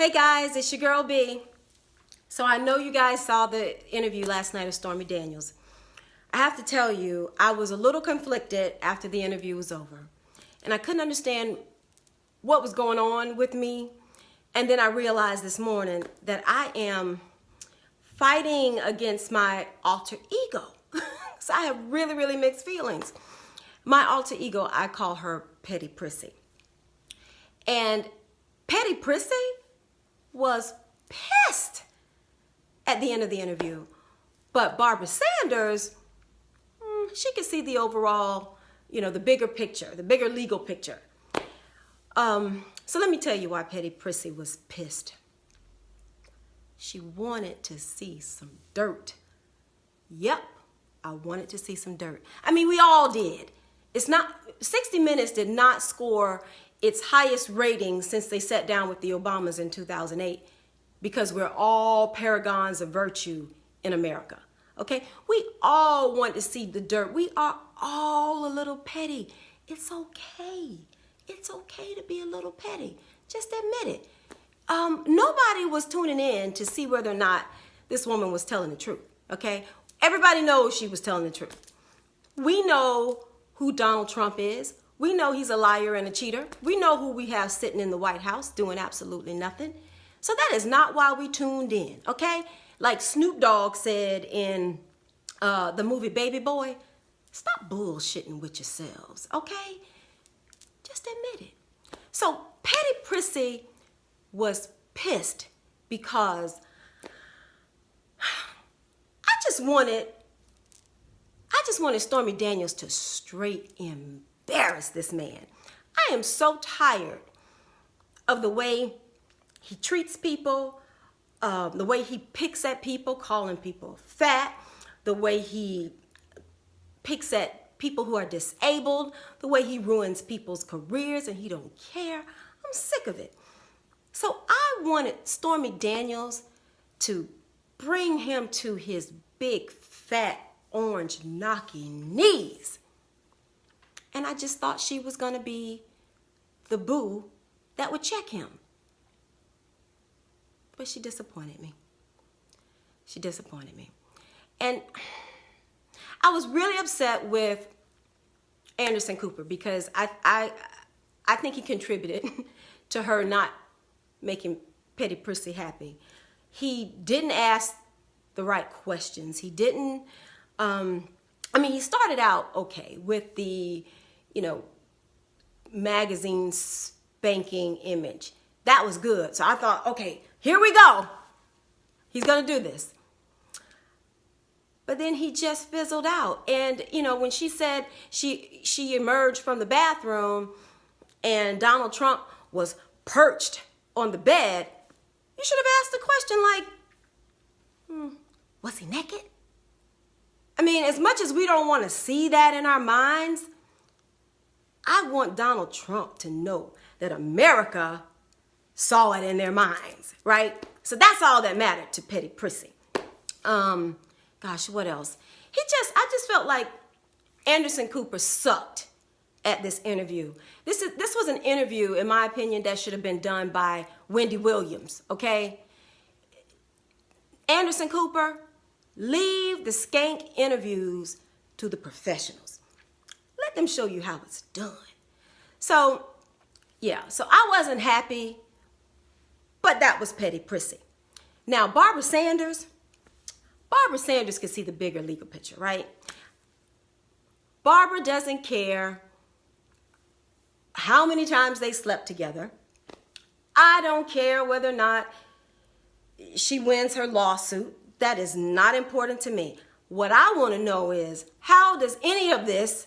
Hey guys, it's your girl B. So I know you guys saw the interview last night of Stormy Daniels. I have to tell you, I was a little conflicted after the interview was over. And I couldn't understand what was going on with me. And then I realized this morning that I am fighting against my alter ego. So I have really mixed feelings. My alter ego, I call her Petty Prissy. And Petty Prissy was pissed at the end of the interview. But Barbara Sanders, she could see the overall, the bigger picture, the bigger legal picture. So let me tell you why Petty Prissy was pissed. She wanted to see some dirt. Yep, I wanted to see some dirt. I mean, we all did. 60 Minutes did not score its highest rating since they sat down with the Obamas in 2008 because we're all paragons of virtue in America. Okay? We all want to see the dirt. We are all a little petty. It's okay. It's okay to be a little petty. Just admit it. Nobody was tuning in to see whether or not this woman was telling the truth. Okay? Everybody knows she was telling the truth. We know who Donald Trump is. We know he's a liar and a cheater. We know who we have sitting in the White House doing absolutely nothing. So that is not why we tuned in, okay? Like Snoop Dogg said in the movie Baby Boy, stop bullshitting with yourselves, okay? Just admit it. So Petty Prissy was pissed because I just wanted Stormy Daniels to straight embarrass this man. I am so tired of the way he treats people, the way he picks at people, calling people fat, the way he picks at people who are disabled, the way he ruins people's careers and he don't care. I'm sick of it. So I wanted Stormy Daniels to bring him to his big, fat, orange, knocking knees. And I just thought she was going to be the boo that would check him. But she disappointed me. She disappointed me. And I was really upset with Anderson Cooper because I think he contributed to her not making Petty Prissy happy. He didn't ask the right questions. He didn't, he started out okay with the, magazine spanking image. That was good. So I thought, okay, here we go. He's going to do this. But then he just fizzled out. And, when she said she emerged from the bathroom and Donald Trump was perched on the bed, you should have asked the question like, was he naked? I mean, as much as we don't want to see that in our minds, I want Donald Trump to know that America saw it in their minds, right? So that's all that mattered to Petty Prissy. Gosh, what else? I just felt like Anderson Cooper sucked at this interview. This was an interview, in my opinion, that should have been done by Wendy Williams, okay? Anderson Cooper, leave the skank interviews to the professionals. Let them show you how it's done. So I wasn't happy, but that was Petty Prissy. Now, Barbara Sanders could see the bigger legal picture, right? Barbara doesn't care how many times they slept together. I don't care whether or not she wins her lawsuit. That is not important to me. What I want to know is, how does any of this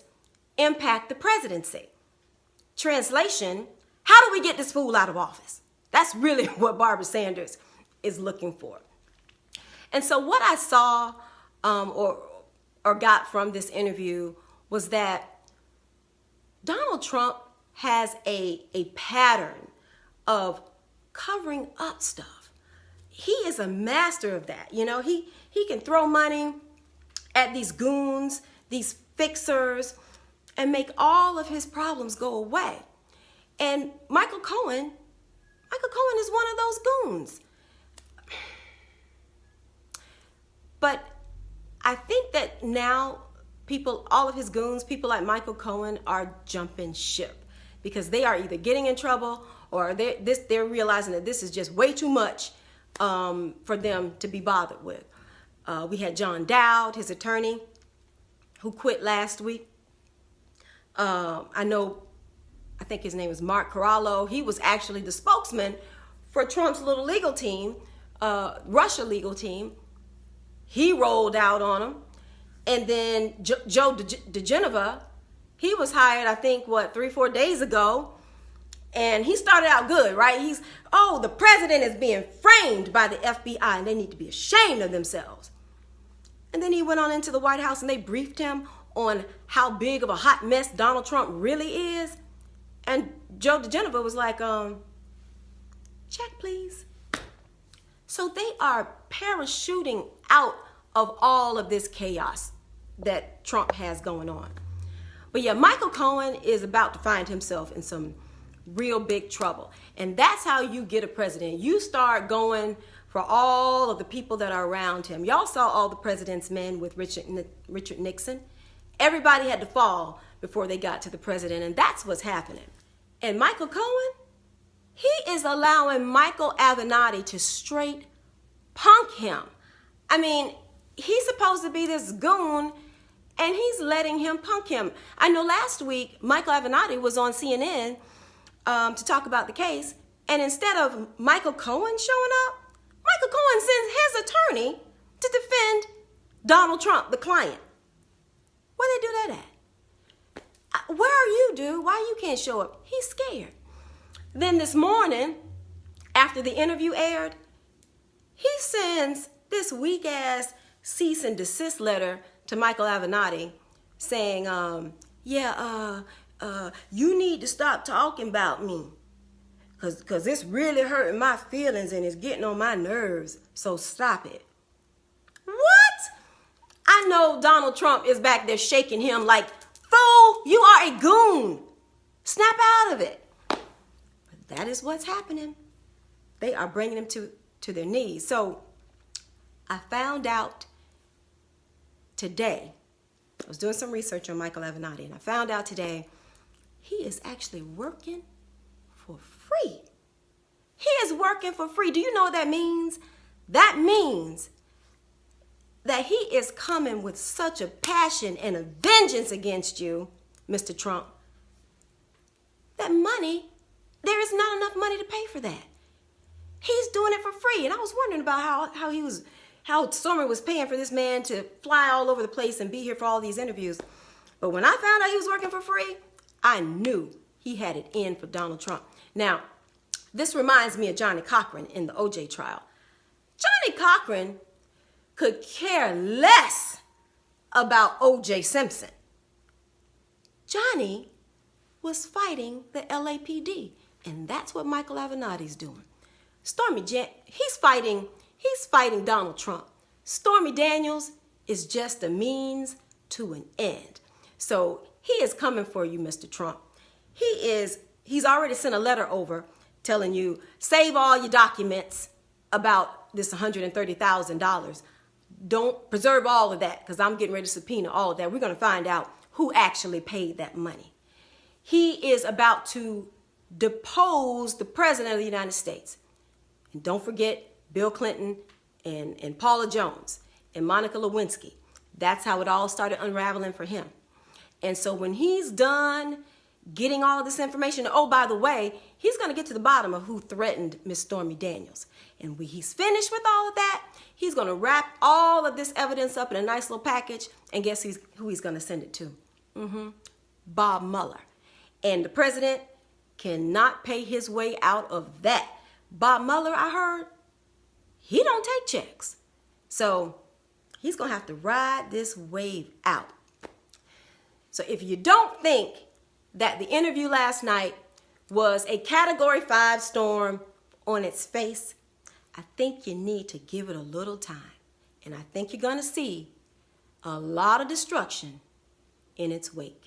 impact the presidency? Translation, how do we get this fool out of office? That's really what Barbara Sanders is looking for. And so what I saw or got from this interview was that Donald Trump has a pattern of covering up stuff. He is a master of that. He can throw money at these goons, these fixers, and make all of his problems go away. And Michael Cohen Michael Cohen is one of those goons. But I think that now people, all of his goons, people like Michael Cohen are jumping ship because they are either getting in trouble or they're realizing that this is just way too much for them to be bothered with. We had John Dowd, his attorney, who quit last week. I think his name is Mark Corallo. He was actually the spokesman for Trump's little legal team, Russia legal team. He rolled out on him. And then Joe DeGeneva, he was hired, I think, 3-4 days ago. And he started out good, right? The president is being framed by the FBI and they need to be ashamed of themselves. And then he went on into the White House and they briefed him on how big of a hot mess Donald Trump really is. And Joe DeGeneva was like, check, please. So they are parachuting out of all of this chaos that Trump has going on. But yeah, Michael Cohen is about to find himself in some real big trouble. And that's how you get a president. You start going for all of the people that are around him. Y'all saw All the President's Men with Richard Nixon. Everybody had to fall before they got to the president, and that's what's happening. And Michael Cohen, he is allowing Michael Avenatti to straight punk him. I mean, he's supposed to be this goon, and he's letting him punk him. I know last week, Michael Avenatti was on CNN to talk about the case, and instead of Michael Cohen showing up, Michael Cohen sends his attorney to defend Donald Trump, the client. Where they do that at? Where are you, dude? Why you can't show up? He's scared. Then this morning, after the interview aired, he sends this weak-ass cease and desist letter to Michael Avenatti saying, you need to stop talking about me because it's really hurting my feelings and it's getting on my nerves, so stop it. What? I know Donald Trump is back there shaking him like, fool, you are a goon. Snap out of it. But that is what's happening. They are bringing him to their knees. So I found out today, I was doing some research on Michael Avenatti, and I found out today he is actually working for free. He is working for free. Do you know what that means? That means that he is coming with such a passion and a vengeance against you, Mr. Trump, that there is not enough money to pay for that. He's doing it for free. And I was wondering about how Stormy was paying for this man to fly all over the place and be here for all these interviews. But when I found out he was working for free, I knew he had it in for Donald Trump. Now, this reminds me of Johnny Cochran in the OJ trial. Johnny Cochran could care less about O.J. Simpson. Johnny was fighting the LAPD, and that's what Michael Avenatti's doing. He's fighting Donald Trump. Stormy Daniels is just a means to an end. So he is coming for you, Mr. Trump. He's already sent a letter over telling you, save all your documents about this $130,000. Don't preserve all of that because I'm getting ready to subpoena all of that. We're going to find out who actually paid that money. He is about to depose the president of the United States. And don't forget Bill Clinton and Paula Jones and Monica Lewinsky. That's how it all started unraveling for him. And so when he's done getting all of this information, oh, by the way, he's going to get to the bottom of who threatened Miss Stormy Daniels. And when he's finished with all of that, he's going to wrap all of this evidence up in a nice little package. And guess who he's going to send it to? Bob Mueller. And the president cannot pay his way out of that. Bob Mueller, I heard, he don't take checks. So he's going to have to ride this wave out. So if you don't think that the interview last night was a Category 5 storm on its face, I think you need to give it a little time. And I think you're going to see a lot of destruction in its wake.